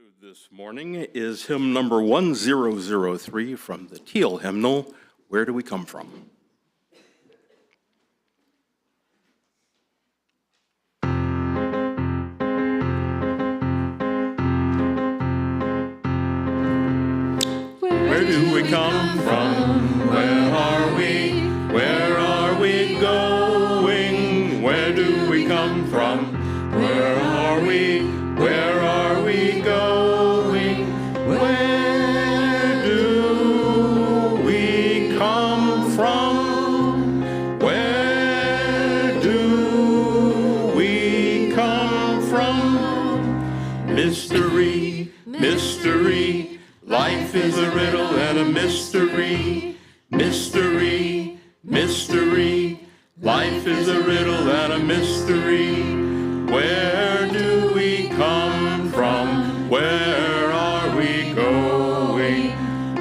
Prelude this morning is hymn number 1003 from the Teal hymnal, Where Do We Come From? Where do we come from? Where are we? Where are we going? Where do we come from? Where are we? Where are we going? Where do we come from? Where do we come from? Mystery, mystery. Life is a riddle and a mystery, mystery, mystery. Life is a riddle and a mystery. Where do we come from? Where are we going?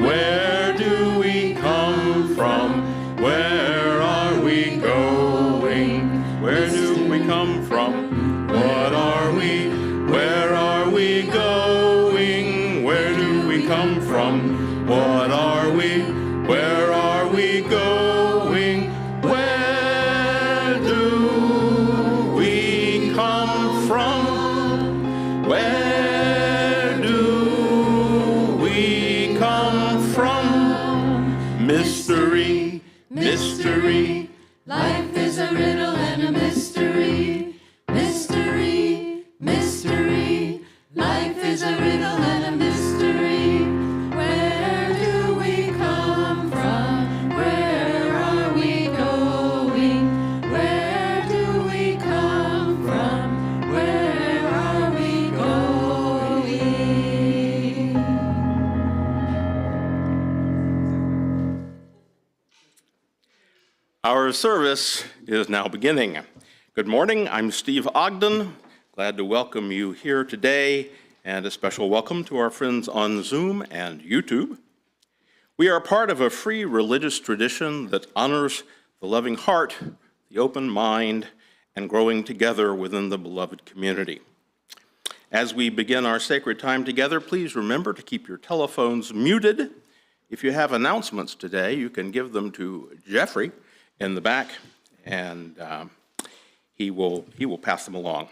Where do we come from? Where are we going? Where do we come from? What are we? Where are we going? Where do we come from? What are we? Where are we going? Where do we come from? Where do we come from? Mystery, mystery. Life is a riddle and a mystery. Mystery, mystery. Life is a riddle and a mystery. Where do we come from? Where are we going? Where do we come from? Where are we going? Our service is now beginning. Good morning, I'm Steve Ogden. Glad to welcome you here today, and a special welcome to our friends on Zoom and YouTube. We are part of a free religious tradition that honors the loving heart, the open mind, and growing together within the beloved community. As we begin our sacred time together, please remember to keep your telephones muted. If you have announcements today, you can give them to Jeffrey in the back, and he will pass them along.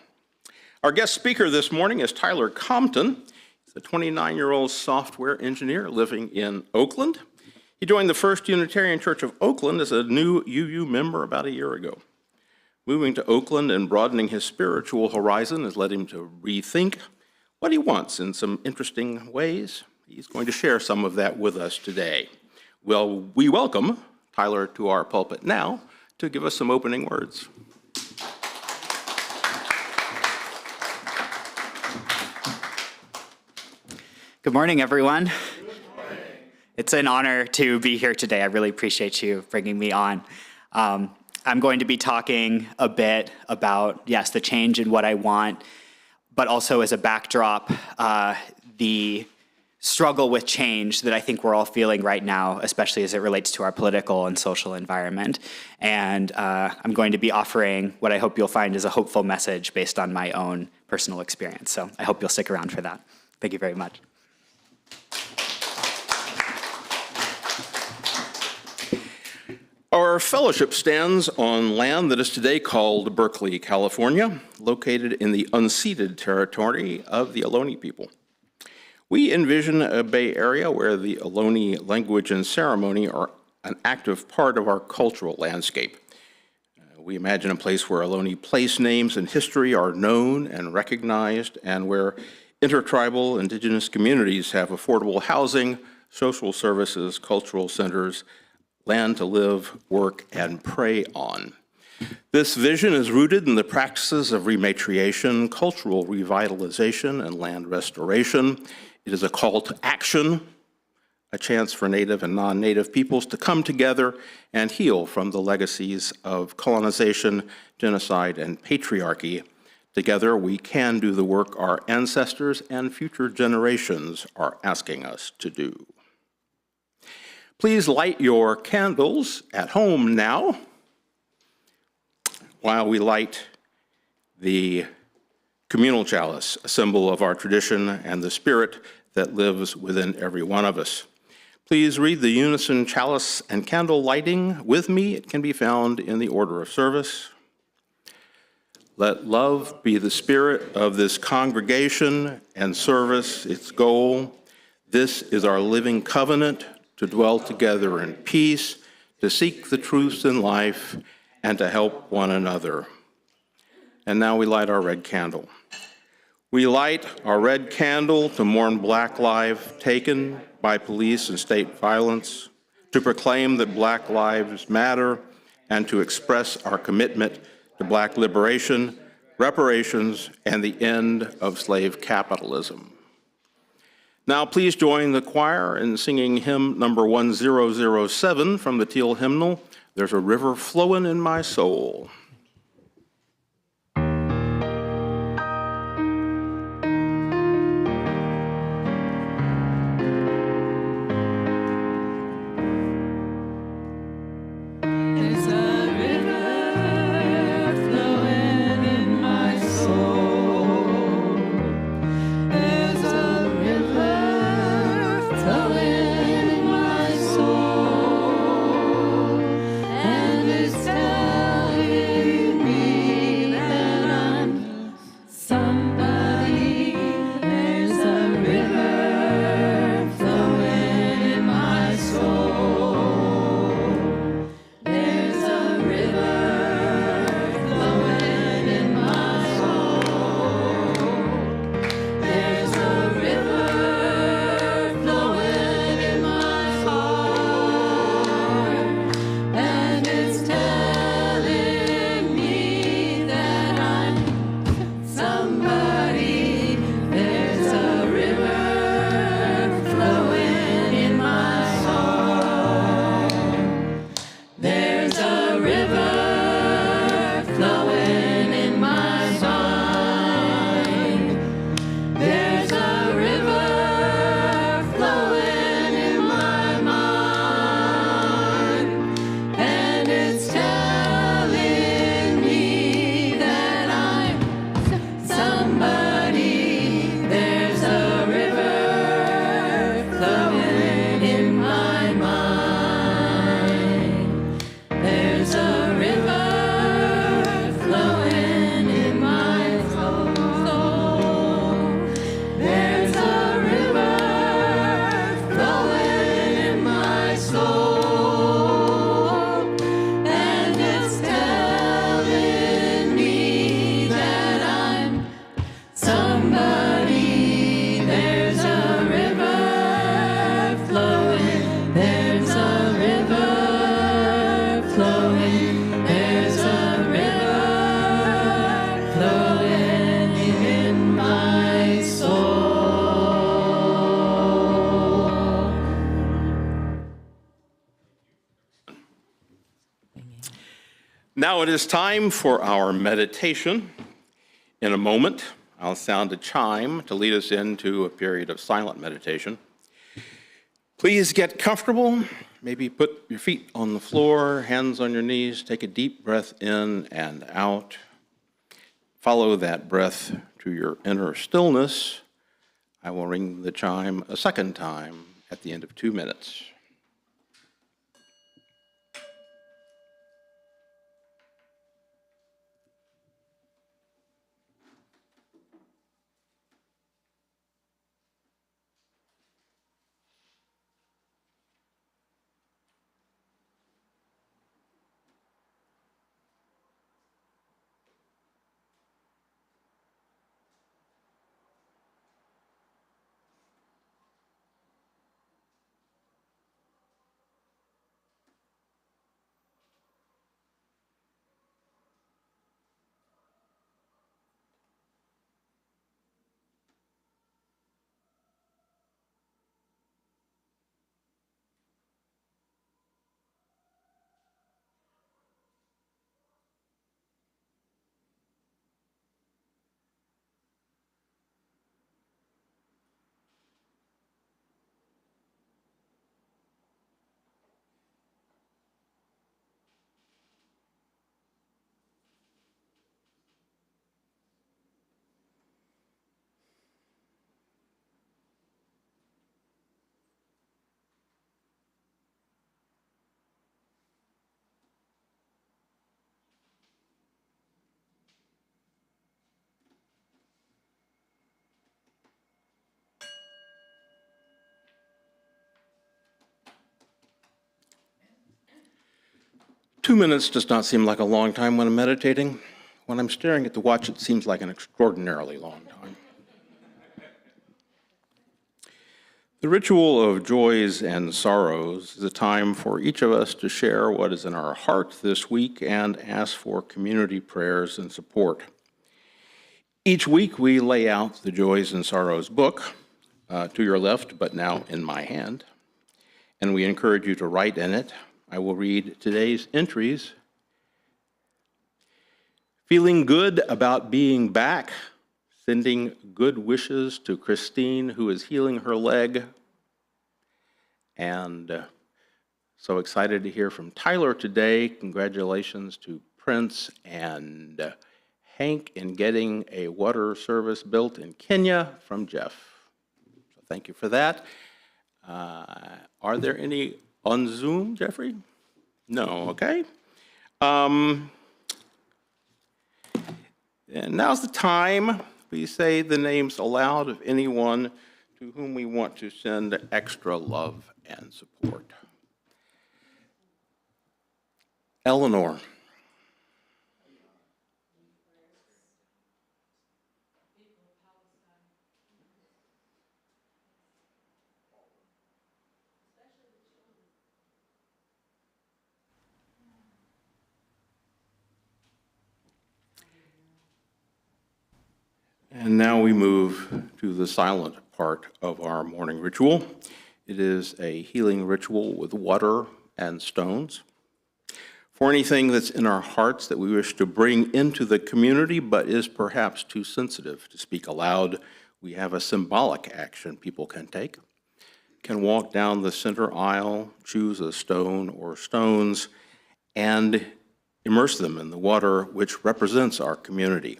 Our guest speaker this morning is Tyler Compton. He's a 29-year-old software engineer living in Oakland. He joined the First Unitarian Church of Oakland as a new UU member about a year ago. Moving to Oakland and broadening his spiritual horizon has led him to rethink what he wants in some interesting ways. He's going to share some of that with us today. Well, we welcome Tyler to our pulpit now to give us some opening words. Good morning, everyone. Good morning. It's an honor to be here today. I really appreciate you bringing me on. I'm going to be talking a bit about, yes, the change in what I want, but also as a backdrop, the struggle with change that I think we're all feeling right now, especially as it relates to our political and social environment. And I'm going to be offering what I hope you'll find is a hopeful message based on my own personal experience. So I hope you'll stick around for that. Thank you very much. Our fellowship stands on land that is today called Berkeley, California, located in the unceded territory of the Ohlone people. We envision a Bay Area where the Ohlone language and ceremony are an active part of our cultural landscape. We imagine a place where Ohlone place names and history are known and recognized, and where intertribal indigenous communities have affordable housing, social services, cultural centers, land to live, work, and pray on. This vision is rooted in the practices of rematriation, cultural revitalization, and land restoration. It is a call to action, a chance for Native and non-Native peoples to come together and heal from the legacies of colonization, genocide, and patriarchy. Together, we can do the work our ancestors and future generations are asking us to do. Please light your candles at home now while we light the Communal chalice, a symbol of our tradition and the spirit that lives within every one of us. Please read the unison chalice and candle lighting with me. It can be found in the order of service. Let love be the spirit of this congregation and service its goal. This is our living covenant to dwell together in peace, to seek the truths in life, and to help one another. And now we light our red candle. We light our red candle to mourn Black lives taken by police and state violence, to proclaim that Black lives matter, and to express our commitment to Black liberation, reparations, and the end of slave capitalism. Now please join the choir in singing hymn number 1007 from the Teal Hymnal, There's a River Flowin' in My Soul. Now it is time for our meditation. In a moment, I'll sound a chime to lead us into a period of silent meditation. Please get comfortable. Maybe put your feet on the floor, hands on your knees. Take a deep breath in and out. Follow that breath to your inner stillness. I will ring the chime a second time at the end of 2 minutes. 2 minutes does not seem like a long time when I'm meditating. When I'm staring at the watch, it seems like an extraordinarily long time. The ritual of joys and sorrows is a time for each of us to share what is in our heart this week and ask for community prayers and support. Each week we lay out the Joys and Sorrows book to your left, but now in my hand, and we encourage you to write in it. I will read today's entries. Feeling good about being back, sending good wishes to Christine, who is healing her leg. And so excited to hear from Tyler today. Congratulations to Prince and Hank in getting a water service built in Kenya from Jeff. So thank you for that. Are there any on Zoom, Jeffrey? No, okay. And now's the time we say the names aloud of anyone to whom we want to send extra love and support. Eleanor. And now we move to the silent part of our morning ritual. It is a healing ritual with water and stones. For anything that's in our hearts that we wish to bring into the community but is perhaps too sensitive to speak aloud, we have a symbolic action people can take. Can walk down the center aisle, choose a stone or stones, and immerse them in the water which represents our community.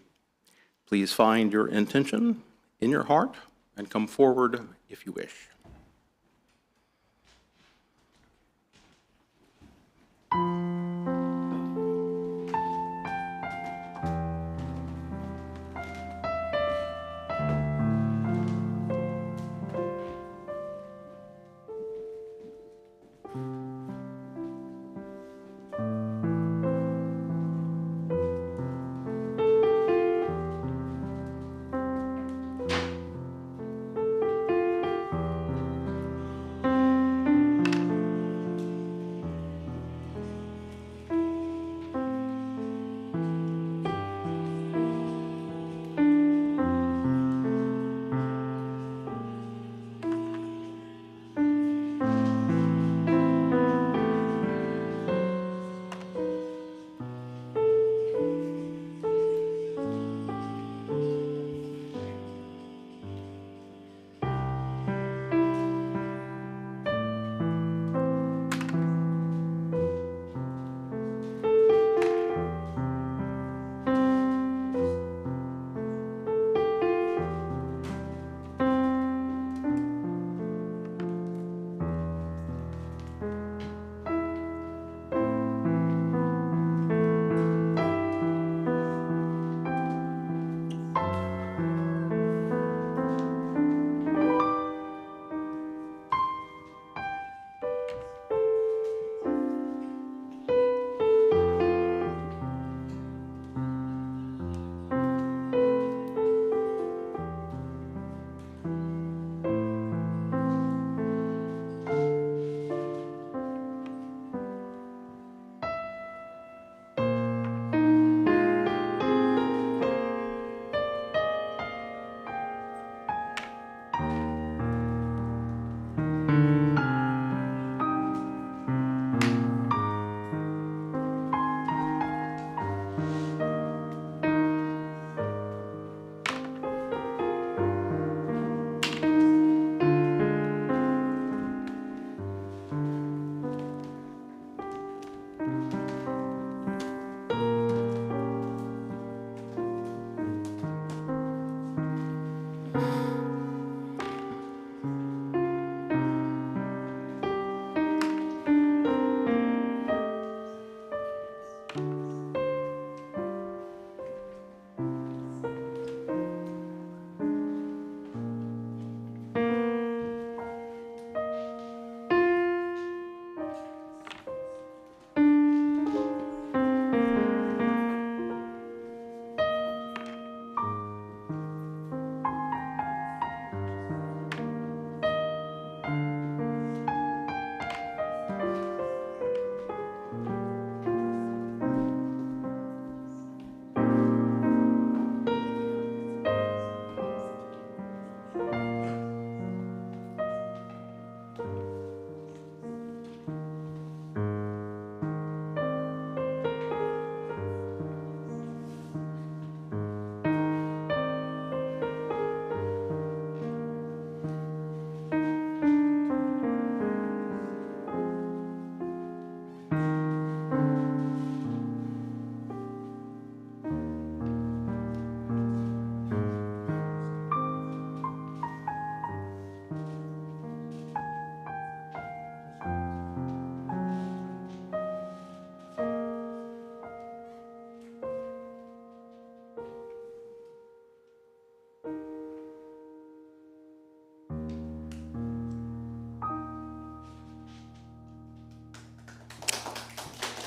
Please find your intention in your heart and come forward if you wish.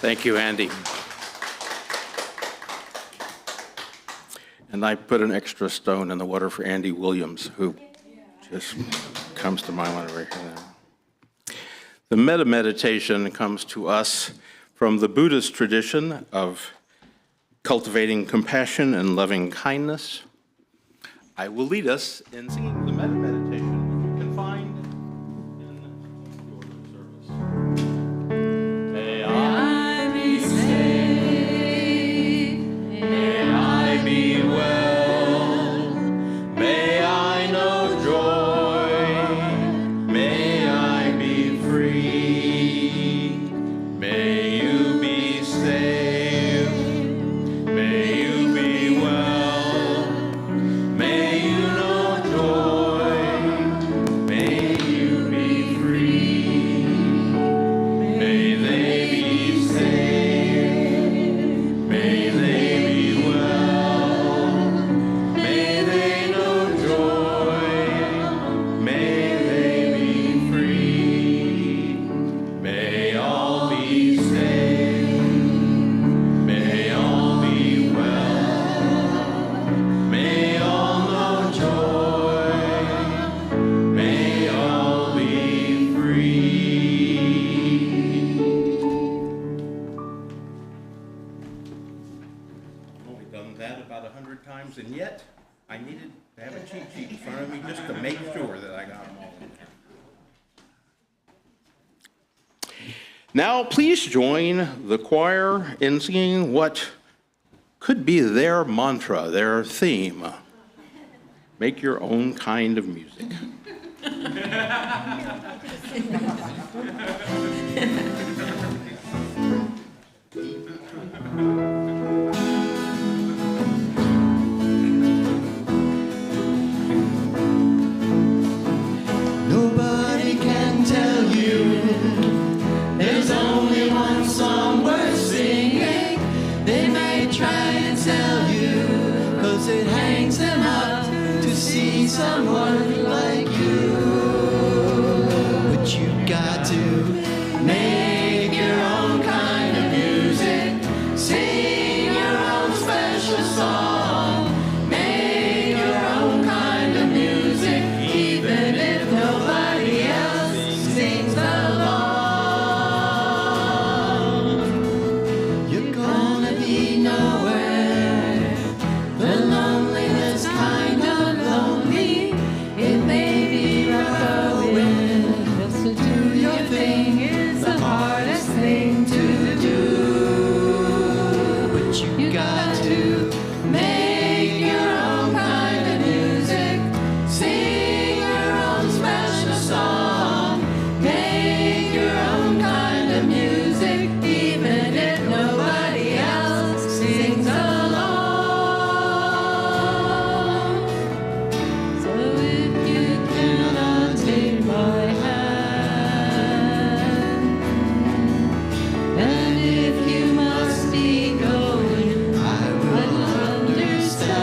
Thank you, Andy. And I put an extra stone in the water for Andy Williams, who just comes to mind right here now. The metta meditation comes to us from the Buddhist tradition of cultivating compassion and loving kindness. I will lead us in singing the metta meditation, which you can find in your service. May I be safe, may I be well, may I know joy, may I be free, may you be safe, may you be well, may you know joy, may you be free, may they be saved, may they be well, may they know joy, may they be free, may all be saved, may all be well, may all know joy, may all be free. I've only done that about 100 times, and yet I needed to have a cheat sheet in front of me just to make sure that I got them all in there. Now, please join the choir in singing what could be their mantra, their theme. Make your own kind of music. Nobody can tell you there's only one song worth singing. They may try and sell you, 'cause it hangs them up to see someone like you. But you got to make your own kind of music, sing your own special song, make your own kind of music, even if nobody else sings along. You're gonna be nowhere, the loneliness kind of lonely. It may be rough going, just to do your thing is the hardest thing to do. But you got to make your own kind of music, sing your own special song, make your own kind of music, even if nobody else sings along. So if you cannot take my hand, and if you must be going, I will understand.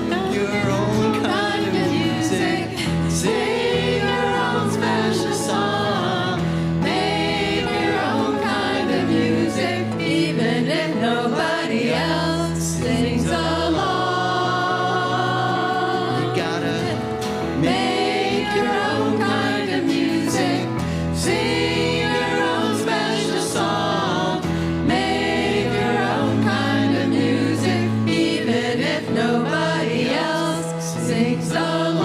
Make your own kind of music, sing your own special song, make your own kind of music, even if nobody else sings along. You gotta make your own kind of music, sing your own special song, make your own kind of music, even if nobody else sings along.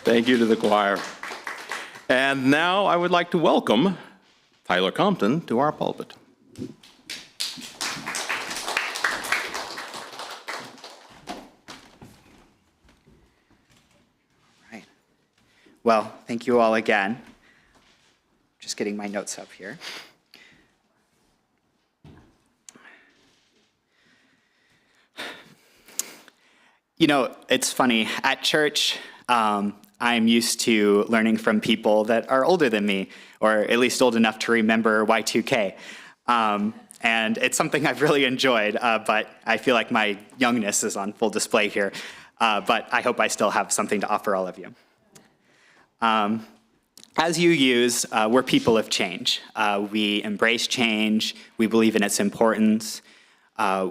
Thank you to the choir. And now I would like to welcome Tyler Compton to our pulpit. Right. Well, thank you all again. Just getting my notes up here. You know, it's funny. At church, I'm used to learning from people that are older than me, or at least old enough to remember Y2K. and it's something I've really enjoyed, but I feel like my youngness is on full display here, but I hope I still have something to offer all of you. As you use, we're people of change. We embrace change, we believe in its importance,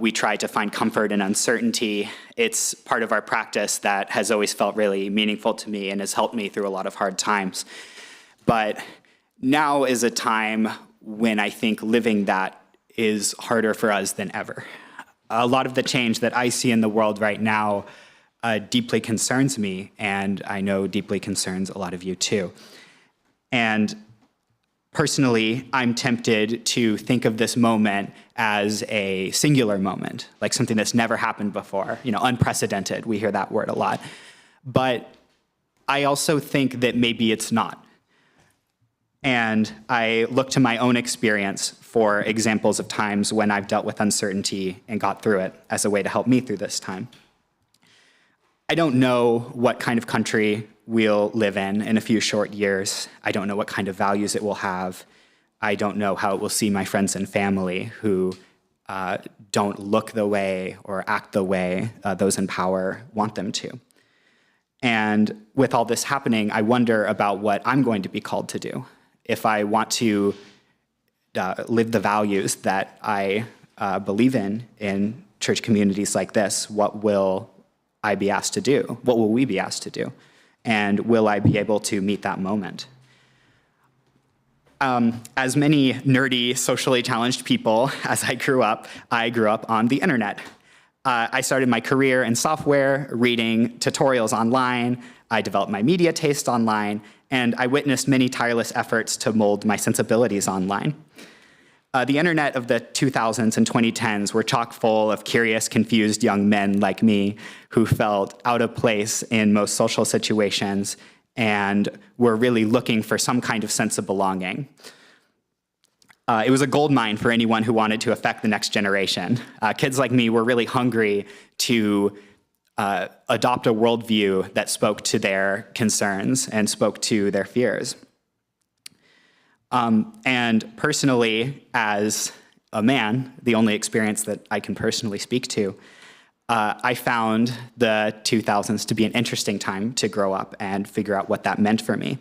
we try to find comfort in uncertainty. It's part of our practice that has always felt really meaningful to me and has helped me through a lot of hard times. But now is a time when I think living that is harder for us than ever. A lot of the change that I see in the world right now deeply concerns me, and I know deeply concerns a lot of you too. And personally, I'm tempted to think of this moment as a singular moment, like something that's never happened before, unprecedented. We hear that word a lot. But I also think that maybe it's not. And I look to my own experience for examples of times when I've dealt with uncertainty and got through it as a way to help me through this time. I don't know what kind of country we'll live in a few short years. I don't know what kind of values it will have. I don't know how it will see my friends and family who don't look the way or act the way those in power want them to. And with all this happening, I wonder about what I'm going to be called to do. If I want to live the values that I believe in church communities like this, what will I be asked to do? What will we be asked to do? And will I be able to meet that moment? As many nerdy, socially challenged people as I grew up on the internet. I started my career in software, reading tutorials online. I developed my media taste online, and I witnessed many tireless efforts to mold my sensibilities online. The internet of the 2000s and 2010s were chock full of curious, confused young men like me who felt out of place in most social situations and were really looking for some kind of sense of belonging. It was a goldmine for anyone who wanted to affect the next generation. Kids like me were really hungry to adopt a worldview that spoke to their concerns and spoke to their fears. And personally, as a man, the only experience that I can personally speak to, I found the 2000s to be an interesting time to grow up and figure out what that meant for me.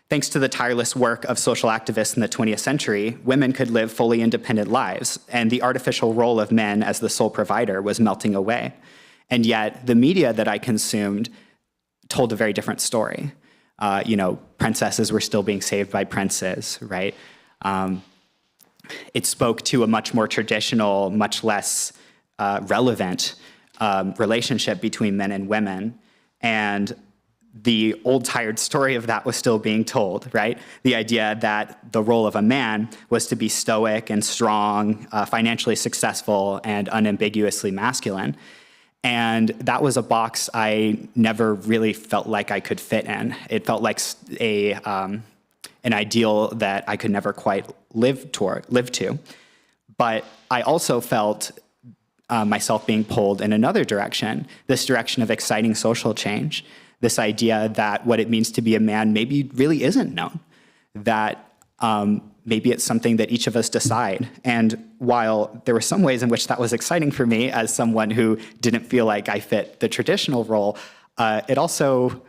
Thanks to the tireless work of social activists in the 20th century, women could live fully independent lives, and the artificial role of men as the sole provider was melting away. And yet, the media that I consumed told a very different story. Princesses were still being saved by princes, right? It spoke to a much more traditional, much less relevant relationship between men and women. And the old tired story of that was still being told, right? The idea that the role of a man was to be stoic and strong, financially successful, and unambiguously masculine. And that was a box I never really felt like I could fit in. It felt like an ideal that I could never quite live to. But I also felt myself being pulled in another direction, this direction of exciting social change, this idea that what it means to be a man maybe really isn't known, that maybe it's something that each of us decide. And while there were some ways in which that was exciting for me as someone who didn't feel like I fit the traditional role, it also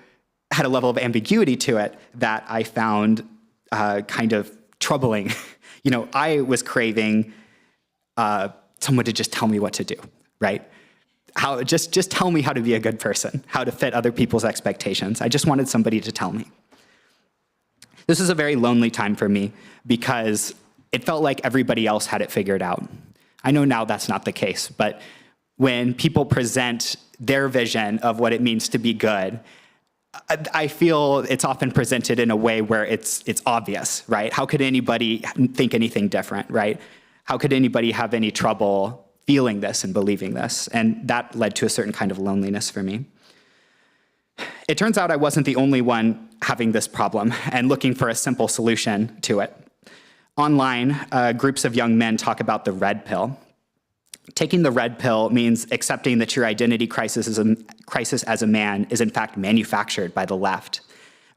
had a level of ambiguity to it that I found kind of troubling. I was craving someone to just tell me what to do, right? Just tell me how to be a good person, how to fit other people's expectations. I just wanted somebody to tell me. This was a very lonely time for me because it felt like everybody else had it figured out. I know now that's not the case, but when people present their vision of what it means to be good, I feel it's often presented in a way where it's obvious, right? How could anybody think anything different, right? How could anybody have any trouble feeling this and believing this? And that led to a certain kind of loneliness for me. It turns out I wasn't the only one having this problem and looking for a simple solution to it. Online, groups of young men talk about the red pill. Taking the red pill means accepting that your identity crisis as a man is in fact manufactured by the left.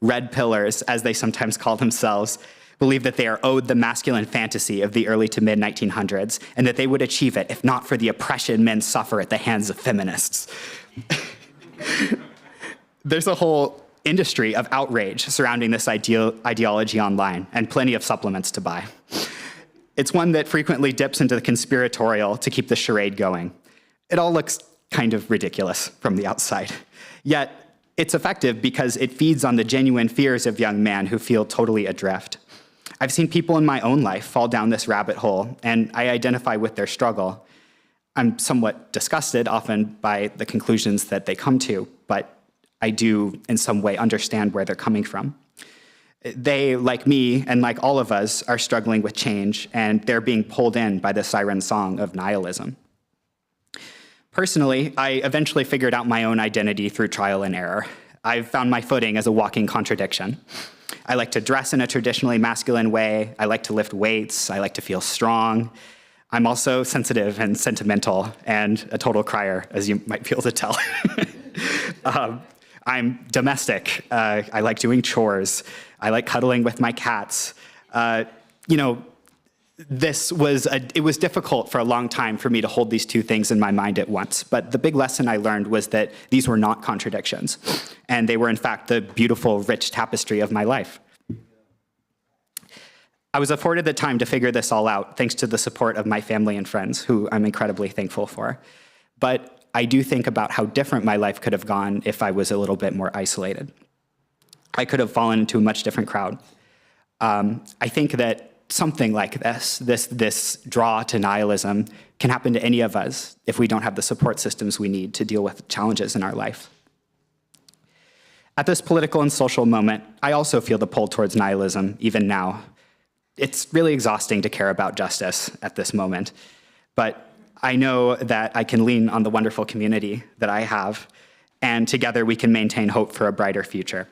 Red pillars, as they sometimes call themselves, believe that they are owed the masculine fantasy of the early to mid 1900s, and that they would achieve it if not for the oppression men suffer at the hands of feminists. There's a whole industry of outrage surrounding this ideology online, and plenty of supplements to buy. It's one that frequently dips into the conspiratorial to keep the charade going. It all looks kind of ridiculous from the outside. Yet, it's effective because it feeds on the genuine fears of young men who feel totally adrift. I've seen people in my own life fall down this rabbit hole, and I identify with their struggle. I'm somewhat disgusted often by the conclusions that they come to, but I do in some way understand where they're coming from. They, like me and like all of us, are struggling with change, and they're being pulled in by the siren song of nihilism. Personally, I eventually figured out my own identity through trial and error. I've found my footing as a walking contradiction. I like to dress in a traditionally masculine way. I like to lift weights. I like to feel strong. I'm also sensitive and sentimental and a total crier, as you might be able to tell. I'm domestic. I like doing chores. I like cuddling with my cats. It was difficult for a long time for me to hold these two things in my mind at once. But the big lesson I learned was that these were not contradictions. And they were, in fact, the beautiful, rich tapestry of my life. I was afforded the time to figure this all out thanks to the support of my family and friends, who I'm incredibly thankful for. But I do think about how different my life could have gone if I was a little bit more isolated. I could have fallen into a much different crowd. I think that something like this draw to nihilism can happen to any of us if we don't have the support systems we need to deal with challenges in our life. At this political and social moment, I also feel the pull towards nihilism, even now. It's really exhausting to care about justice at this moment, but I know that I can lean on the wonderful community that I have, and together we can maintain hope for a brighter future.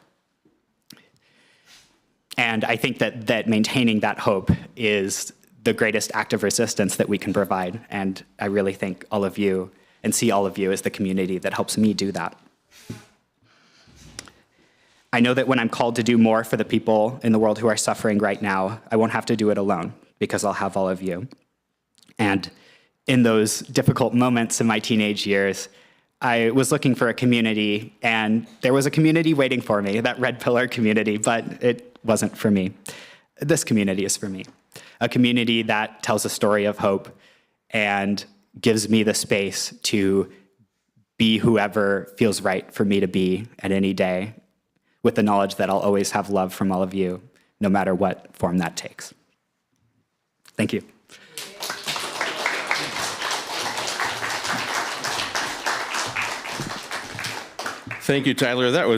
And I think that maintaining that hope is the greatest act of resistance that we can provide. And I really thank all of you and see all of you as the community that helps me do that. I know that when I'm called to do more for the people in the world who are suffering right now, I won't have to do it alone because I'll have all of you. And in those difficult moments in my teenage years, I was looking for a community, and there was a community waiting for me, that Red Pillar community, but it wasn't for me. This community is for me. A community that tells a story of hope and gives me the space to be whoever feels right for me to be at any day, with the knowledge that I'll always have love from all of you, no matter what form that takes. Thank you. Thank you, Tyler. That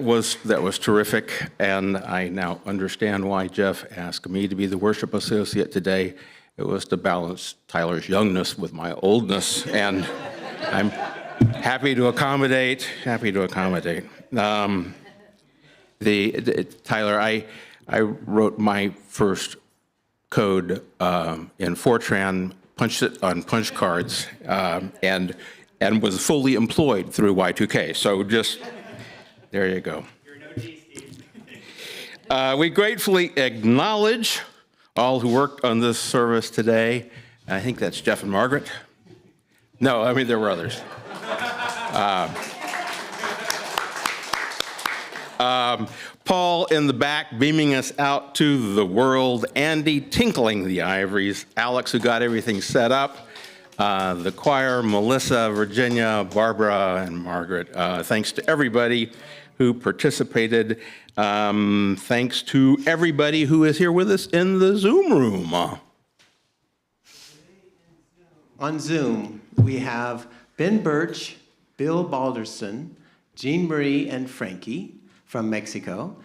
was terrific, and I now understand why Jeff asked me to be the worship associate today. It was to balance Tyler's youngness with my oldness, and I'm happy to accommodate. Tyler, I wrote my first code in Fortran, punched it on punch cards, and was fully employed through Y2K. So just, there you go. We gratefully acknowledge all who worked on this service today. I think that's Jeff and Margaret. No, I mean, there were others. Paul in the back beaming us out to the world. Andy tinkling the ivories. Alex, who got everything set up. The choir, Melissa, Virginia, Barbara, and Margaret. Thanks to everybody who participated. Thanks to everybody who is here with us in the Zoom room. On Zoom, we have Ben Birch, Bill Balderson, Jean Marie and Frankie from Mexico,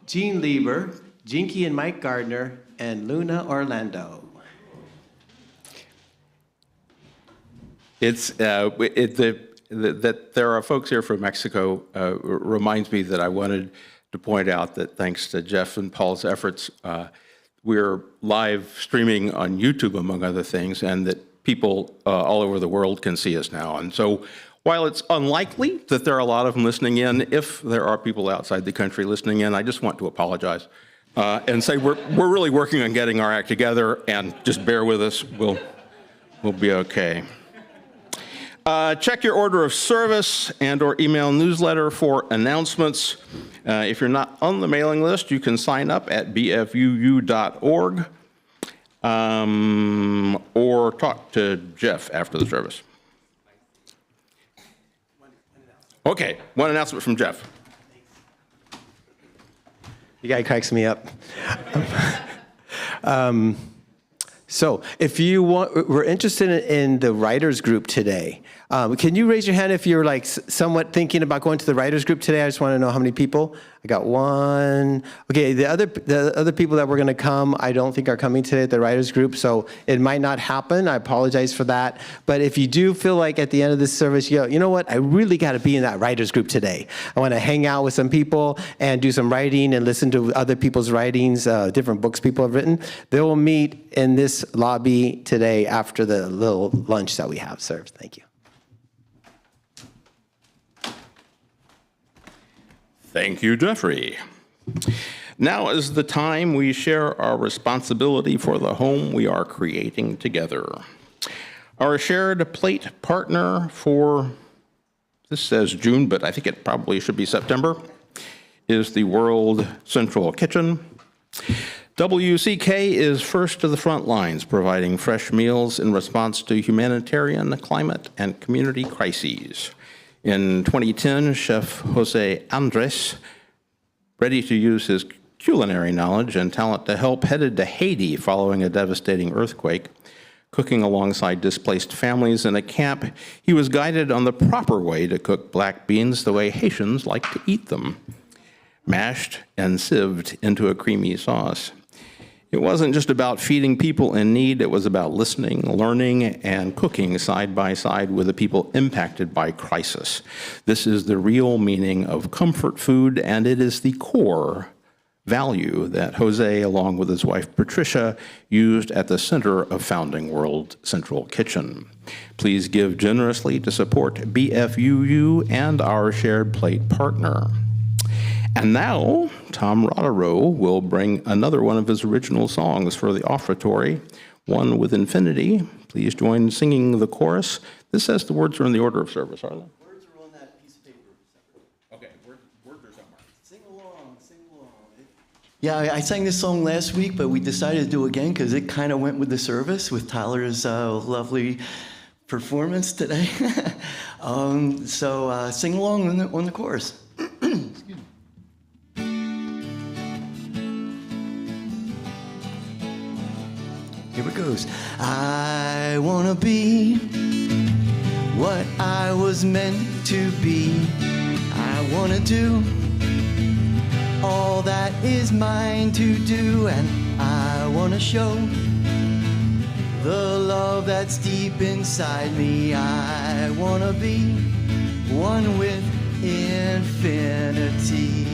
Jean Lieber, Jinky and Mike Gardner, and Luna Orlando. It's that there are folks here from Mexico reminds me that I wanted to point out that thanks to Jeff and Paul's efforts, we're live streaming on YouTube, among other things, and that people all over the world can see us now. And so while it's unlikely that there are a lot of them listening in, if there are people outside the country listening in, I just want to apologize and say we're really working on getting our act together, and just bear with us. We'll be okay. Check your order of service and or email newsletter for announcements. If you're not on the mailing list, you can sign up at bfuu.org or talk to Jeff after the service. Okay, one announcement from Jeff. The guy cracks me up. So if you we're interested in the writers group today. Can you raise your hand if you're like somewhat thinking about going to the writers group today? I just want to know how many people. I got one. Okay, the other people that were going to come, I don't think are coming today at the writers group, so it might not happen. I apologize for that. But if you do feel like at the end of this service, you know what, I really got to be in that writers group today. I want to hang out with some people and do some writing and listen to other people's writings, different books people have written. They will meet in this lobby today after the little lunch that we have served. Thank you. Thank you, Jeffrey. Now is the time we share our responsibility for the home we are creating together. Our shared plate partner for, this says June, but I think it probably should be September, is the World Central Kitchen. WCK is first to the front lines, providing fresh meals in response to humanitarian, climate, and community crises. In 2010, Chef Jose Andres, ready to use his culinary knowledge and talent to help, headed to Haiti following a devastating earthquake. Cooking alongside displaced families in a camp, he was guided on the proper way to cook black beans the way Haitians like to eat them, mashed and sieved into a creamy sauce. It wasn't just about feeding people in need, it was about listening, learning, and cooking side by side with the people impacted by crisis. This is the real meaning of comfort food, and it is the core value that Jose, along with his wife Patricia, used at the center of founding World Central Kitchen. Please give generously to support BFUU and our shared plate partner. And now, Tom Rudderow will bring another one of his original songs for the offertory, One with Infinity. Please join singing the chorus. This says the words are in the order of service, are they? Words are on that piece of paper. Okay, words are somewhere. Sing along, sing along. Yeah, I sang this song last week, but we decided to do it again because it kind of went with the service, with Tyler's lovely performance today. So sing along on the chorus. Excuse me. Here it goes. I want to be what I was meant to be. I want to do all that is mine to do, and I want to show the love that's deep inside me. I want to be one with infinity.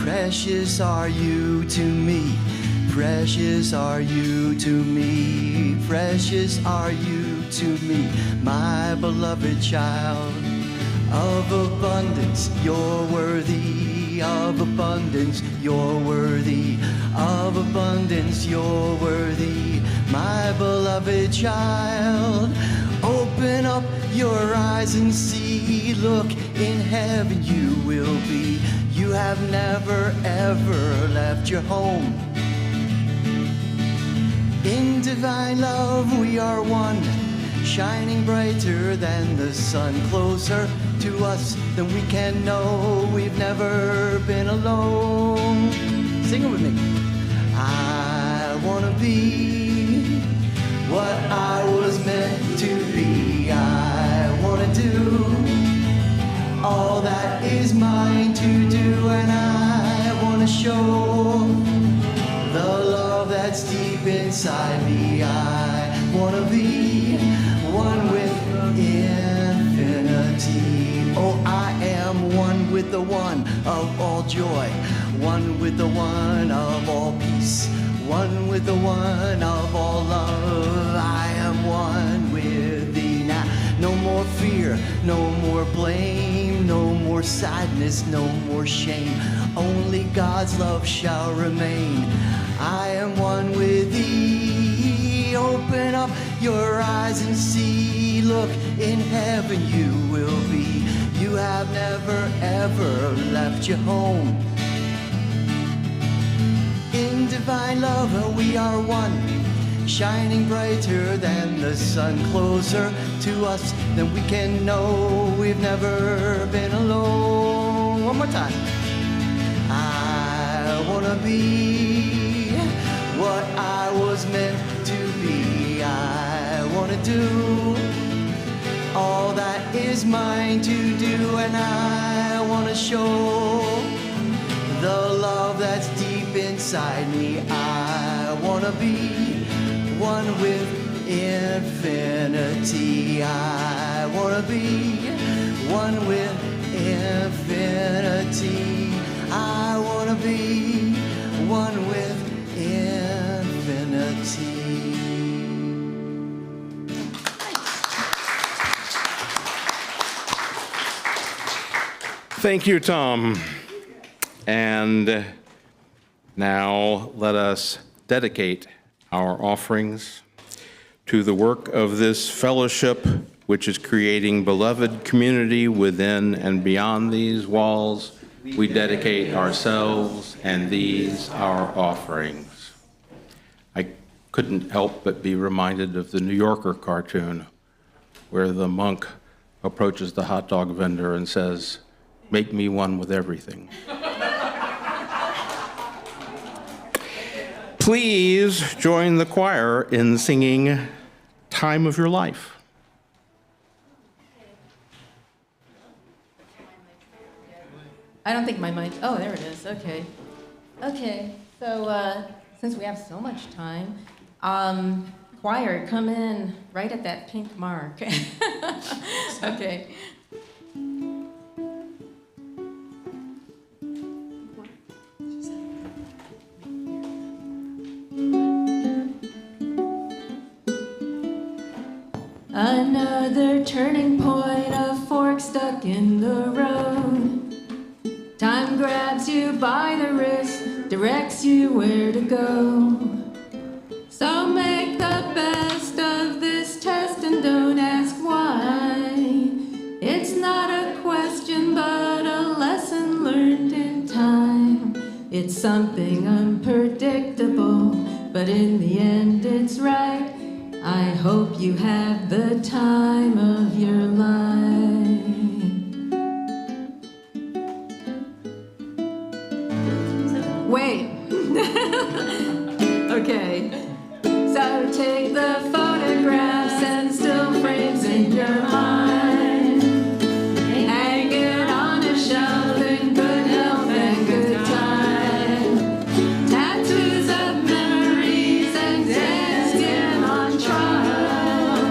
Precious are you to me. Precious are you to me, precious are you to me, my beloved child. Of abundance, you're worthy, of abundance, you're worthy, of abundance, you're worthy, my beloved child. Open up your eyes and see, look, in heaven you will be. You have never ever left your home. In divine love we are one, shining brighter than the sun, closer to us than we can know. We've never been alone. Sing it with me. I want to be what I was meant to be. I want to do all that is mine to do, and I want to show the love that's deep inside me. I want to be one with infinity. Oh, I am one with the one of all joy, one with the one of all peace, one with the one of all love. I am one with thee now. No more fear, no more blame, no more sadness, no more shame. Only God's love shall remain. I am one with thee. Open up your eyes and see. Look, in heaven you will be. You have never ever left your home. In divine love we are one, shining brighter than the sun, closer to us than we can know. We've never been alone. One more time. I wanna be what I was meant to be. I wanna do all that is mine to do, and I wanna show the love that's deep inside me. I wanna be one with infinity. I wanna be one with infinity. I wanna be one with infinity. Thank you, Tom. And now let us dedicate our offerings to the work of this fellowship, which is creating beloved community within and beyond these walls. We dedicate ourselves and these our offerings. I couldn't help but be reminded of the New Yorker cartoon where the monk approaches the hot dog vendor and says, "Make me one with everything." Please join the choir in singing Time of Your Life. I don't think my mic, oh, there it is, okay. Okay, so since we have so much time, choir, come in right at that pink mark. Okay. Another turning point, a fork stuck in the road. Time grabs you by the wrist, directs you where to go. So make the best of this test and don't ask why. It's not a question but a lesson learned in time. It's something unpredictable, but in the end it's right. I hope you have the time of your life. Wait. Okay. So take the photographs and still frames in your mind. Hang it on a shelf in good health and good time. Tattoos of memories and dead skin on trial.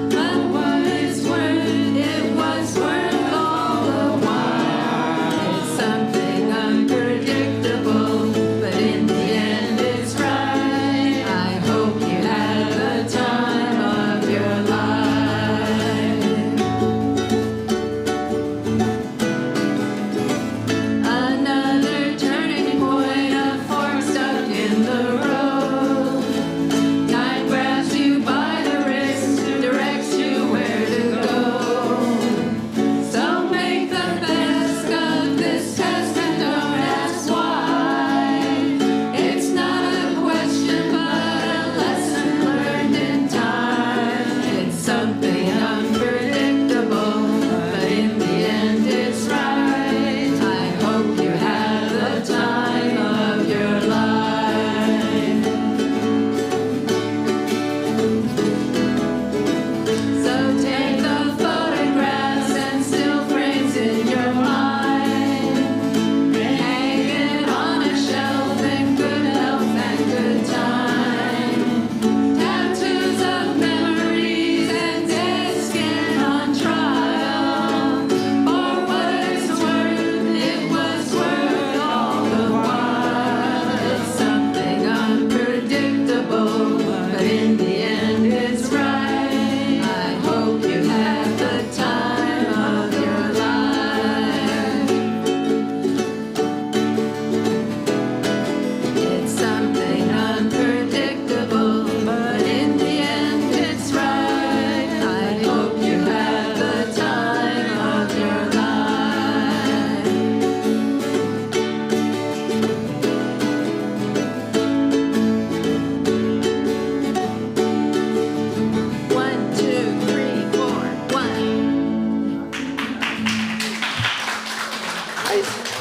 But what it's worth, it was worth all the while. It's something unpredictable, but in the end it's right. I hope you had the time.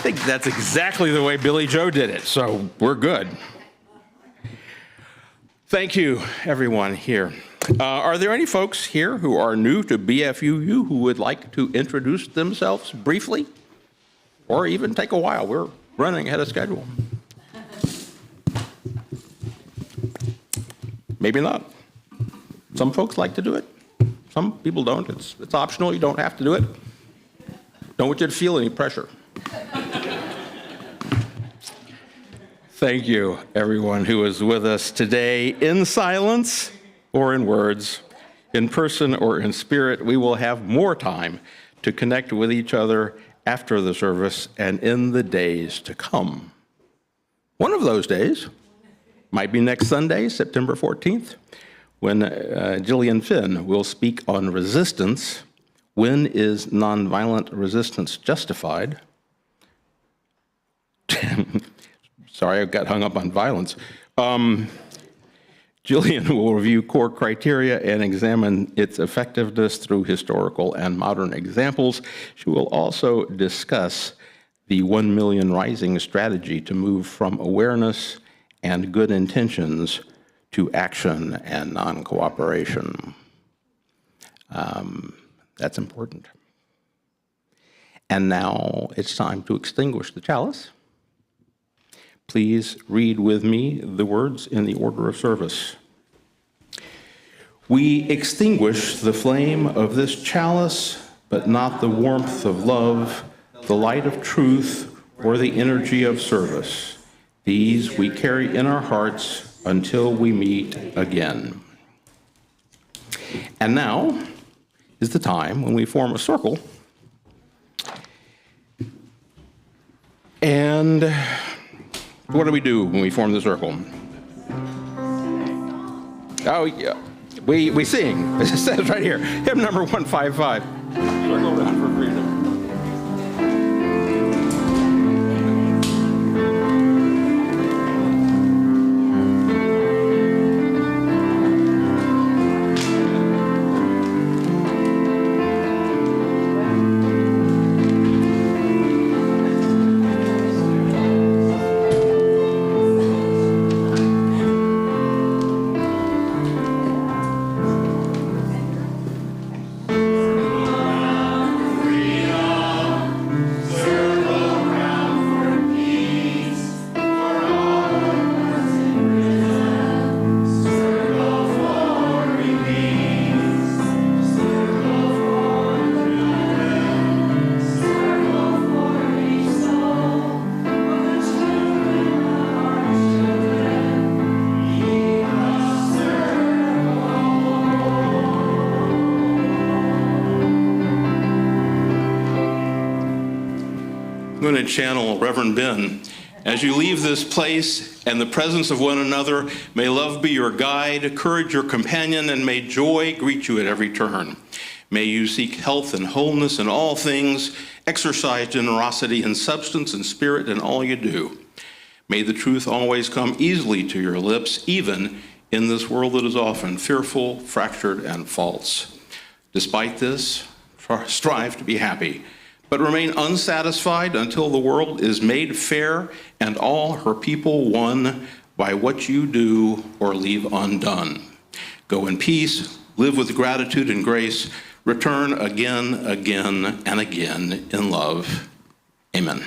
think that's exactly the way Billy Joe did it, so we're good. Thank you, everyone here. Are there any folks here who are new to BFUU who would like to introduce themselves briefly? Or even take a while? We're running ahead of schedule. Maybe not. Some folks like to do it. Some people don't. It's optional. You don't have to do it. Don't want you to feel any pressure. Thank you, everyone who is with us today in silence or in words, in person or in spirit. We will have more time to connect with each other after the service and in the days to come. One of those days might be next Sunday, September 14th, when Gillian Finn will speak on resistance. When is nonviolent resistance justified? Sorry, I got hung up on violence. Gillian will review core criteria and examine its effectiveness through historical and modern examples. She will also discuss the 1 Million Rising strategy to move from awareness and good intentions to action and non-cooperation. That's important. And now it's time to extinguish the chalice. Please read with me the words in the order of service. We extinguish the flame of this chalice, but not the warmth of love, the light of truth, or the energy of service. These we carry in our hearts until we meet again. And now is the time when we form a circle. And what do we do when we form the circle? Oh, yeah. We sing. It says right here, hymn number 155. Circle round for freedom. I'm going to channel Reverend Ben. As you leave this place and the presence of one another, may love be your guide, courage your companion, and may joy greet you at every turn. May you seek health and wholeness in all things, exercise generosity in substance and spirit in all you do. May the truth always come easily to your lips, even in this world that is often fearful, fractured, and false. Despite this, strive to be happy, but remain unsatisfied until the world is made fair and all her people won by what you do or leave undone. Go in peace, live with gratitude and grace, return again, again, and again in love. Amen.